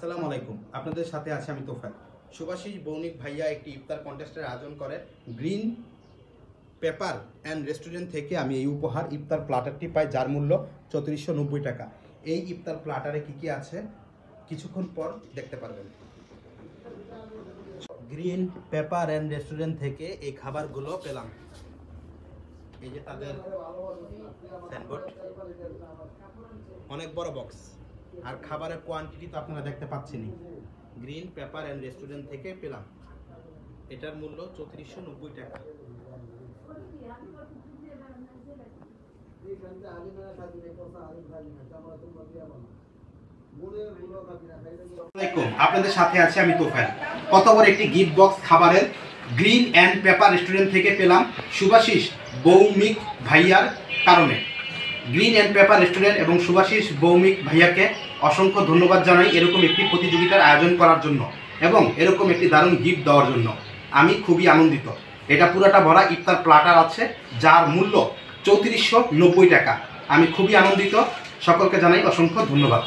আসসালামু আলাইকুম। আপনাদের সাথে আছি আমি তোফায়েল। সুভাষিস বৌনিক ভাইয়া একটি ইফতার কন্টেস্টের আয়োজন করে। গ্রিন পেপার অ্যান্ড রেস্টুরেন্ট থেকে আমি এই উপহার ইফতার প্লাটারটি পাই, যার মূল্য 3490 টাকা। এই ইফতার প্লাটারে কি কি আছে কিছুক্ষণ পর দেখতে পারবেন। গ্রিন পেপার অ্যান্ড রেস্টুরেন্ট থেকে এই খাবারগুলো পেলাম। এই যে তাদের সাইনবোর্ড, অনেক বড় বক্স, আর খাবারের কোয়ান্টিটি তো আপনারা দেখতে পাচ্ছেনই। গ্রিন পেপার অ্যান্ড রেস্টুরেন্ট থেকে পেলাম। এটার মূল্য 3490 টাকা। আপনাদের সাথে আছে আমি তোফায়েল। কত বড় একটি গিফট বক্স খাবারের গ্রিন অ্যান্ড পেপার রেস্টুরেন্ট থেকে পেলাম সুভাষিস ভৌমিক ভাইয়ার কারণে। গ্রিন অ্যান্ড পেপার রেস্টুরেন্ট এবং সুভাষিস ভৌমিক ভাইয়াকে অসংখ্য ধন্যবাদ জানাই এরকম একটি প্রতিযোগিতার আয়োজন করার জন্য এবং এরকম একটি দারুণ গিফট দেওয়ার জন্য। আমি খুবই আনন্দিত। এটা পুরোটা ভরা ইফতার প্লাটার আছে, যার মূল্য 3490 টাকা। আমি খুবই আনন্দিত। সকলকে জানাই অসংখ্য ধন্যবাদ।